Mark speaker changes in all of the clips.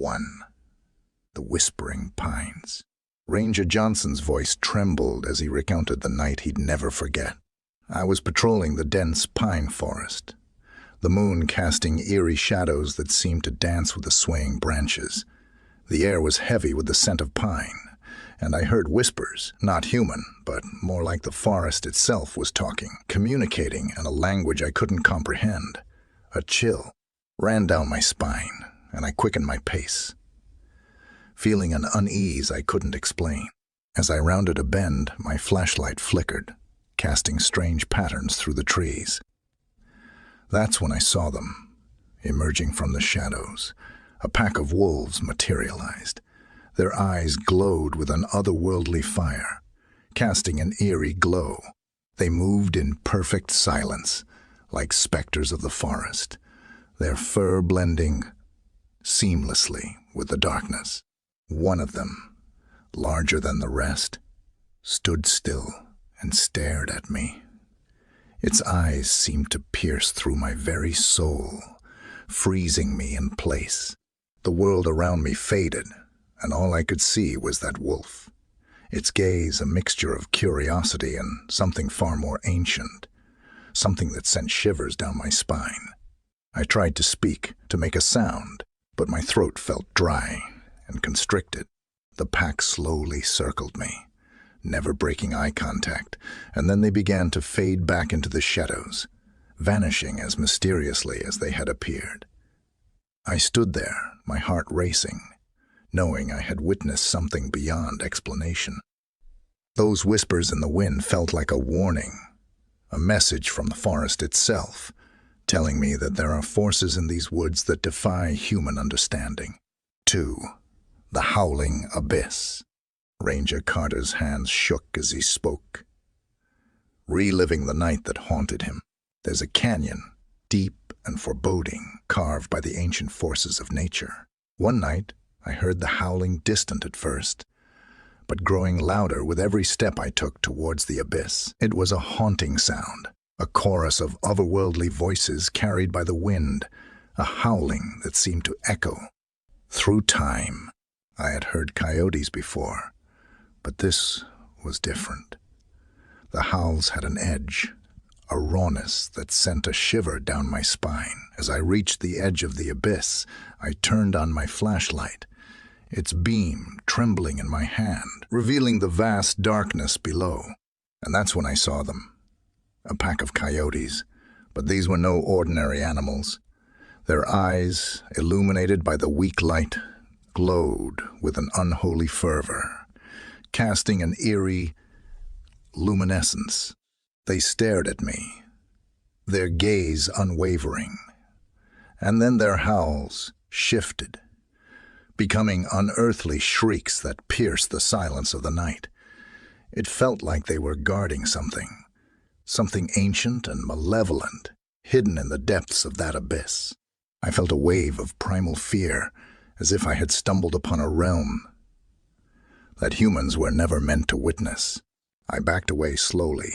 Speaker 1: one. The Whispering Pines. Ranger Johnson's voice trembled as he recounted the night he'd never forget. I was patrolling the dense pine forest, the moon casting eerie shadows that seemed to dance with the swaying branches. The air was heavy with the scent of pine, and I heard whispers, not human, but more like the forest itself was talking, communicating in a language I couldn't comprehend. A chill ran down my spine, and I quickened my pace, feeling an unease I couldn't explain. As I rounded a bend, my flashlight flickered, casting strange patterns through the trees. That's when I saw them, emerging from the shadows. A pack of wolves materialized. Their eyes glowed with an otherworldly fire, casting an eerie glow. They moved in perfect silence, like specters of the forest, their fur blending seamlessly with the darkness. One of them, larger than the rest, stood still and stared at me. Its eyes seemed to pierce through my very soul, freezing me in place. The world around me faded, and all I could see was that wolf, its gaze a mixture of curiosity and something far more ancient, something that sent shivers down my spine. I tried to speak, to make a sound, but my throat felt dry and constricted. The pack slowly circled me, never breaking eye contact, and then they began to fade back into the shadows, vanishing as mysteriously as they had appeared. I stood there, my heart racing, knowing I had witnessed something beyond explanation. Those whispers in the wind felt like a warning, a message from the forest itself, telling me that there are forces in these woods that defy human understanding. 2. The Howling Abyss. Ranger Carter's hands shook as he spoke, reliving the night that haunted him. There's a canyon, deep and foreboding, carved by the ancient forces of nature. One night, I heard the howling distant at first, but growing louder with every step I took towards the abyss. It was a haunting sound, a chorus of otherworldly voices carried by the wind, a howling that seemed to echo through time. I had heard coyotes before, but this was different. The howls had an edge, a rawness that sent a shiver down my spine. As I reached the edge of the abyss, I turned on my flashlight, its beam trembling in my hand, revealing the vast darkness below. And that's when I saw them. A pack of coyotes, but these were no ordinary animals. Their eyes, illuminated by the weak light, glowed with an unholy fervor, casting an eerie luminescence. They stared at me, their gaze unwavering, and then their howls shifted, becoming unearthly shrieks that pierced the silence of the night. It felt like they were guarding something ancient and malevolent, hidden in the depths of that abyss. I felt a wave of primal fear, as if I had stumbled upon a realm that humans were never meant to witness. I backed away slowly,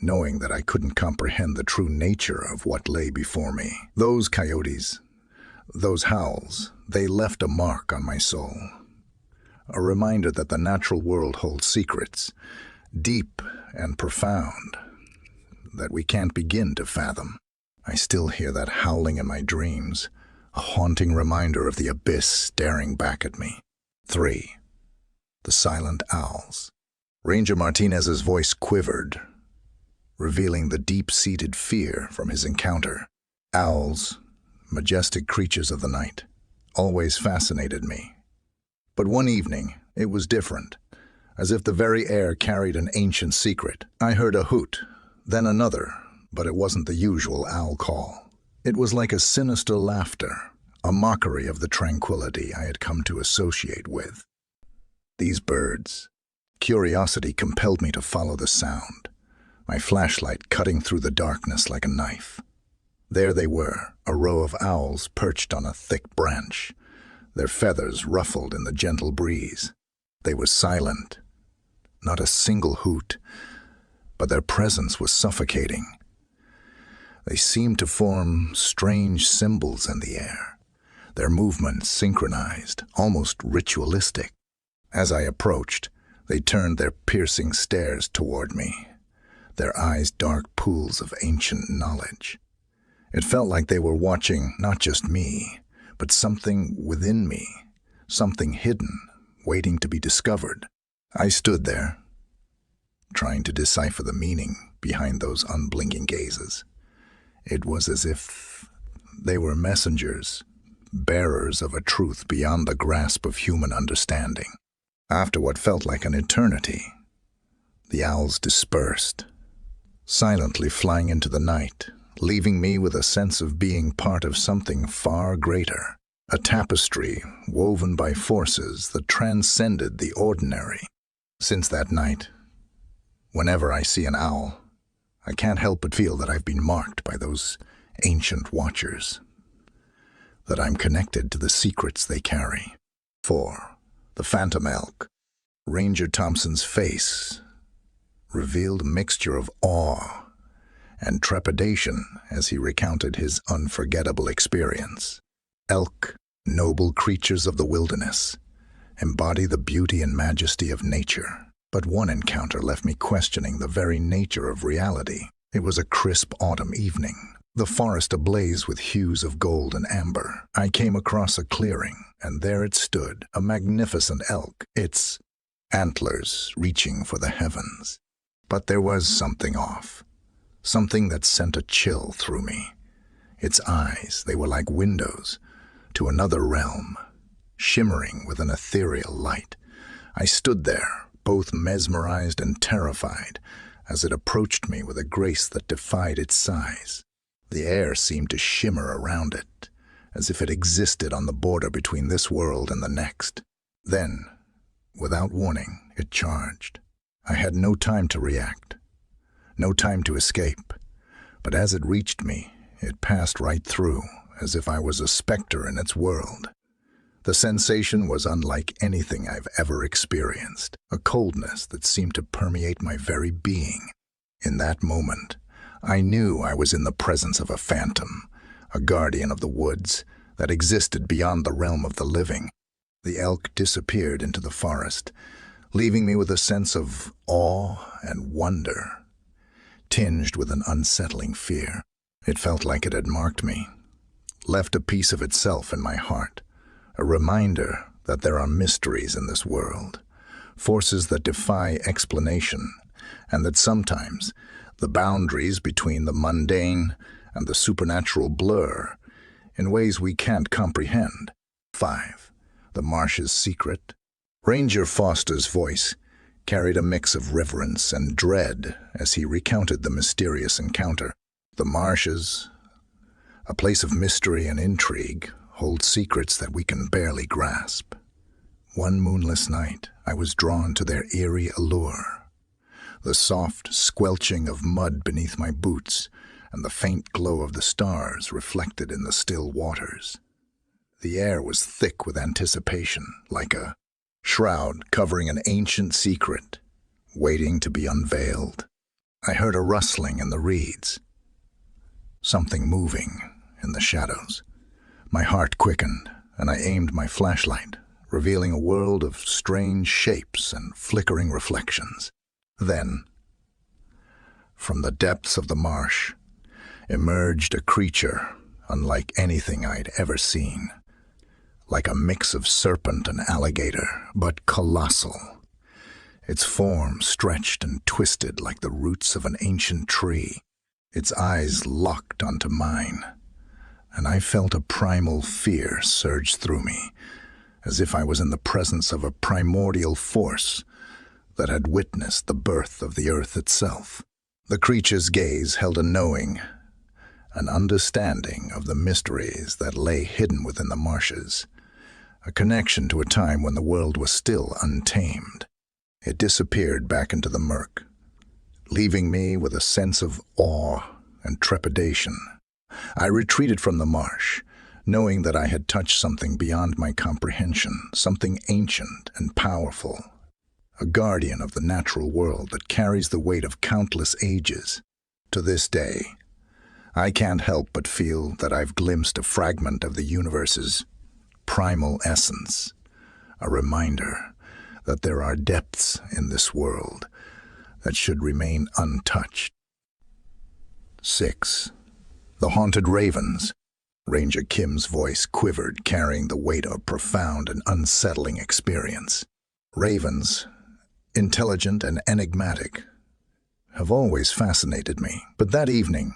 Speaker 1: knowing that I couldn't comprehend the true nature of what lay before me. Those coyotes, those howls, they left a mark on my soul, a reminder that the natural world holds secrets, deep and profound, that we can't begin to fathom. I still hear that howling in my dreams, a haunting reminder of the abyss staring back at me. 3. The Silent Owls. Ranger Martinez's voice quivered, revealing the deep-seated fear from his encounter. Owls, majestic creatures of the night, always fascinated me. But one evening, it was different, as if the very air carried an ancient secret. I heard a hoot, then another, but it wasn't the usual owl call. It was like a sinister laughter, a mockery of the tranquility I had come to associate with these birds. Curiosity compelled me to follow the sound, my flashlight cutting through the darkness like a knife. There they were, a row of owls perched on a thick branch, their feathers ruffled in the gentle breeze. They were silent, not a single hoot, but their presence was suffocating. They seemed to form strange symbols in the air, their movements synchronized, almost ritualistic. As I approached, they turned their piercing stares toward me, their eyes dark pools of ancient knowledge. It felt like they were watching not just me, but something within me, something hidden, waiting to be discovered. I stood there, trying to decipher the meaning behind those unblinking gazes. It was as if they were messengers, bearers of a truth beyond the grasp of human understanding. After what felt like an eternity, the owls dispersed, silently flying into the night, leaving me with a sense of being part of something far greater, a tapestry woven by forces that transcended the ordinary. Since that night, whenever I see an owl, I can't help but feel that I've been marked by those ancient watchers, that I'm connected to the secrets they carry. 4. The Phantom Elk. Ranger Thompson's face revealed a mixture of awe and trepidation as he recounted his unforgettable experience. Elk, noble creatures of the wilderness, embody the beauty and majesty of nature. But one encounter left me questioning the very nature of reality. It was a crisp autumn evening, the forest ablaze with hues of gold and amber. I came across a clearing, and there it stood, a magnificent elk, its antlers reaching for the heavens. But there was something off, something that sent a chill through me. Its eyes, they were like windows to another realm, shimmering with an ethereal light. I stood there, both mesmerized and terrified, as it approached me with a grace that defied its size. The air seemed to shimmer around it, as if it existed on the border between this world and the next. Then, without warning, it charged. I had no time to react, no time to escape, but as it reached me, it passed right through, as if I was a specter in its world. The sensation was unlike anything I've ever experienced, a coldness that seemed to permeate my very being. In that moment, I knew I was in the presence of a phantom, a guardian of the woods that existed beyond the realm of the living. The elk disappeared into the forest, leaving me with a sense of awe and wonder, tinged with an unsettling fear. It felt like it had marked me, left a piece of itself in my heart, a reminder that there are mysteries in this world, forces that defy explanation, and that sometimes the boundaries between the mundane and the supernatural blur in ways we can't comprehend. 5. The Marsh's Secret. Ranger Foster's voice carried a mix of reverence and dread as he recounted the mysterious encounter. The marshes, a place of mystery and intrigue, hold secrets that we can barely grasp. One moonless night, I was drawn to their eerie allure. The soft squelching of mud beneath my boots and the faint glow of the stars reflected in the still waters. The air was thick with anticipation, like a shroud covering an ancient secret, waiting to be unveiled. I heard a rustling in the reeds, something moving in the shadows. My heart quickened, and I aimed my flashlight, revealing a world of strange shapes and flickering reflections. Then, from the depths of the marsh, emerged a creature unlike anything I'd ever seen. Like a mix of serpent and alligator, but colossal. Its form stretched and twisted like the roots of an ancient tree. Its eyes locked onto mine, and I felt a primal fear surge through me, as if I was in the presence of a primordial force that had witnessed the birth of the earth itself. The creature's gaze held a knowing, an understanding of the mysteries that lay hidden within the marshes, a connection to a time when the world was still untamed. It disappeared back into the murk, leaving me with a sense of awe and trepidation. I retreated from the marsh, knowing that I had touched something beyond my comprehension, something ancient and powerful, a guardian of the natural world that carries the weight of countless ages. To this day, I can't help but feel that I've glimpsed a fragment of the universe's primal essence, a reminder that there are depths in this world that should remain untouched. 6. The Haunted Ravens. Ranger Kim's voice quivered, carrying the weight of a profound and unsettling experience. Ravens, intelligent and enigmatic, have always fascinated me. But that evening,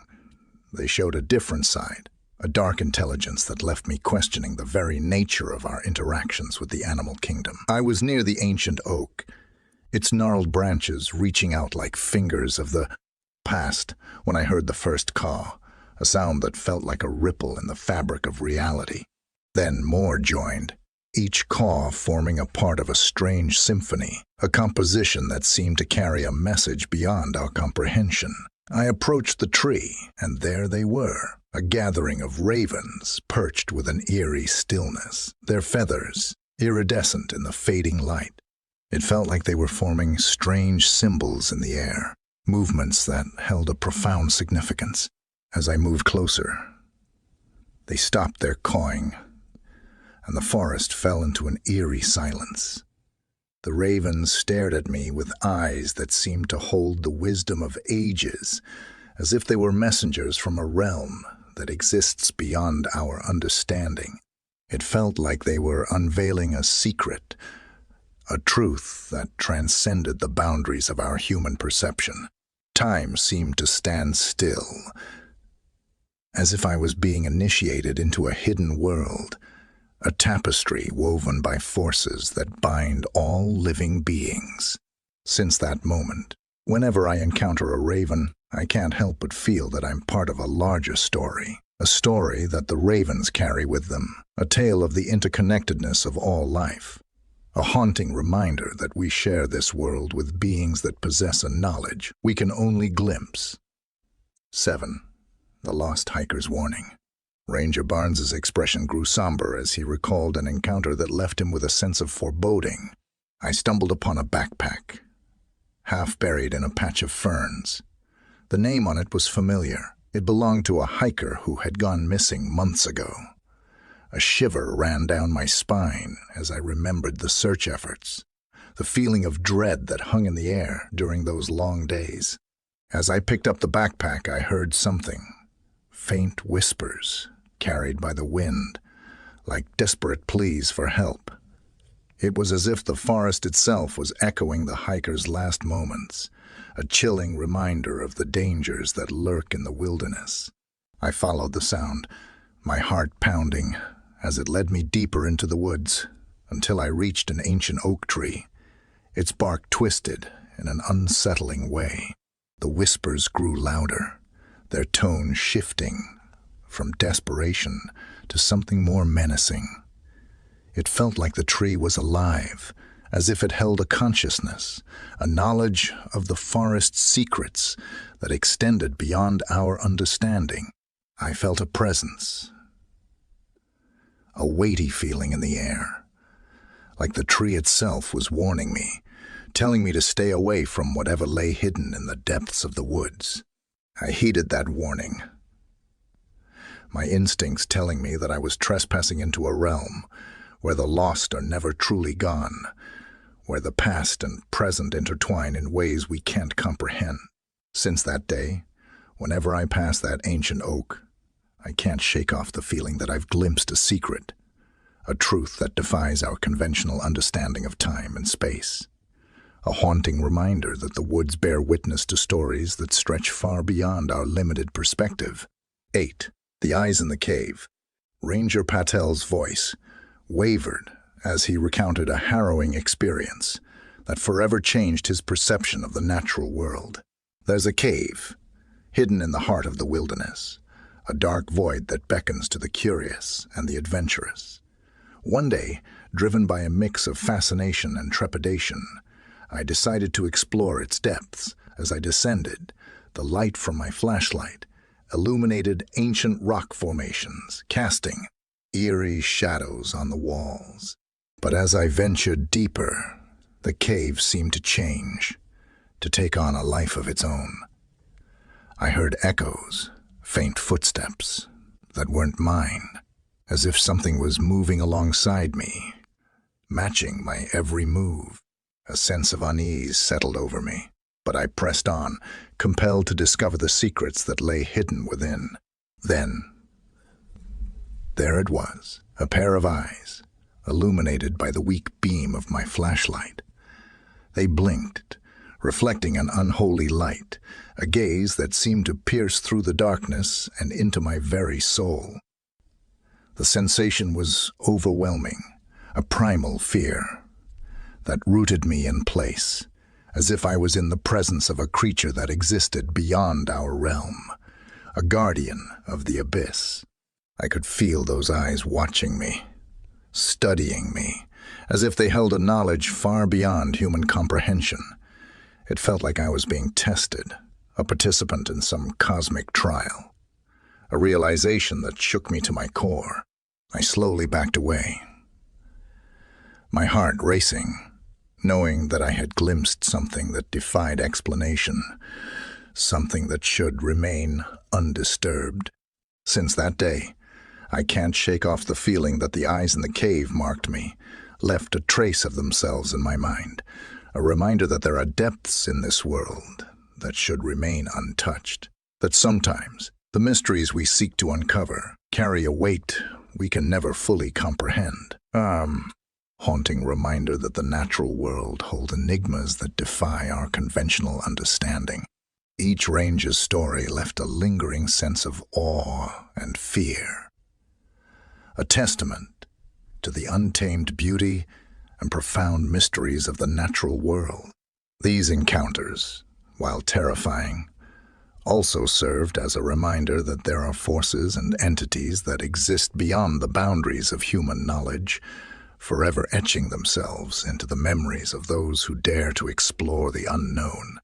Speaker 1: they showed a different side, a dark intelligence that left me questioning the very nature of our interactions with the animal kingdom. I was near the ancient oak, its gnarled branches reaching out like fingers of the past, when I heard the first caw, a sound that felt like a ripple in the fabric of reality. Then more joined, each caw forming a part of a strange symphony, a composition that seemed to carry a message beyond our comprehension. I approached the tree, and there they were, a gathering of ravens perched with an eerie stillness, their feathers iridescent in the fading light. It felt like they were forming strange symbols in the air, movements that held a profound significance. As I moved closer, they stopped their cawing, and the forest fell into an eerie silence. The ravens stared at me with eyes that seemed to hold the wisdom of ages, as if they were messengers from a realm that exists beyond our understanding. It felt like they were unveiling a secret, a truth that transcended the boundaries of our human perception. Time seemed to stand still, as if I was being initiated into a hidden world, a tapestry woven by forces that bind all living beings. Since that moment, whenever I encounter a raven, I can't help but feel that I'm part of a larger story, a story that the ravens carry with them, a tale of the interconnectedness of all life, a haunting reminder that we share this world with beings that possess a knowledge we can only glimpse. 7. The Lost Hiker's Warning. Ranger Barnes's expression grew somber as he recalled an encounter that left him with a sense of foreboding. I stumbled upon a backpack, half buried in a patch of ferns. The name on it was familiar. It belonged to a hiker who had gone missing months ago. A shiver ran down my spine as I remembered the search efforts, the feeling of dread that hung in the air during those long days. As I picked up the backpack, I heard something. Faint whispers, carried by the wind, like desperate pleas for help. It was as if the forest itself was echoing the hiker's last moments, a chilling reminder of the dangers that lurk in the wilderness. I followed the sound, my heart pounding, as it led me deeper into the woods, until I reached an ancient oak tree, its bark twisted in an unsettling way. The whispers grew louder, their tone shifting from desperation to something more menacing. It felt like the tree was alive, as if it held a consciousness, a knowledge of the forest's secrets that extended beyond our understanding. I felt a presence, a weighty feeling in the air, like the tree itself was warning me, telling me to stay away from whatever lay hidden in the depths of the woods. I heeded that warning, my instincts telling me that I was trespassing into a realm where the lost are never truly gone, where the past and present intertwine in ways we can't comprehend. Since that day, whenever I pass that ancient oak, I can't shake off the feeling that I've glimpsed a secret, a truth that defies our conventional understanding of time and space. A haunting reminder that the woods bear witness to stories that stretch far beyond our limited perspective. 8. The Eyes in the Cave. Ranger Patel's voice wavered as he recounted a harrowing experience that forever changed his perception of the natural world. There's a cave, hidden in the heart of the wilderness, a dark void that beckons to the curious and the adventurous. One day, driven by a mix of fascination and trepidation, I decided to explore its depths. As I descended, the light from my flashlight illuminated ancient rock formations, casting eerie shadows on the walls. But as I ventured deeper, the cave seemed to change, to take on a life of its own. I heard echoes, faint footsteps that weren't mine, as if something was moving alongside me, matching my every move. A sense of unease settled over me, but I pressed on, compelled to discover the secrets that lay hidden within. Then, there it was, a pair of eyes, illuminated by the weak beam of my flashlight. They blinked, reflecting an unholy light, a gaze that seemed to pierce through the darkness and into my very soul. The sensation was overwhelming, a primal fear that rooted me in place, as if I was in the presence of a creature that existed beyond our realm, a guardian of the abyss. I could feel those eyes watching me, studying me, as if they held a knowledge far beyond human comprehension. It felt like I was being tested, a participant in some cosmic trial, a realization that shook me to my core. I slowly backed away, my heart racing, knowing that I had glimpsed something that defied explanation, something that should remain undisturbed. Since that day, I can't shake off the feeling that the eyes in the cave marked me, left a trace of themselves in my mind, a reminder that there are depths in this world that should remain untouched, that sometimes the mysteries we seek to uncover carry a weight we can never fully comprehend. Haunting reminder that the natural world holds enigmas that defy our conventional understanding. Each ranger's story left a lingering sense of awe and fear, a testament to the untamed beauty and profound mysteries of the natural world. These encounters, while terrifying, also served as a reminder that there are forces and entities that exist beyond the boundaries of human knowledge, forever etching themselves into the memories of those who dare to explore the unknown.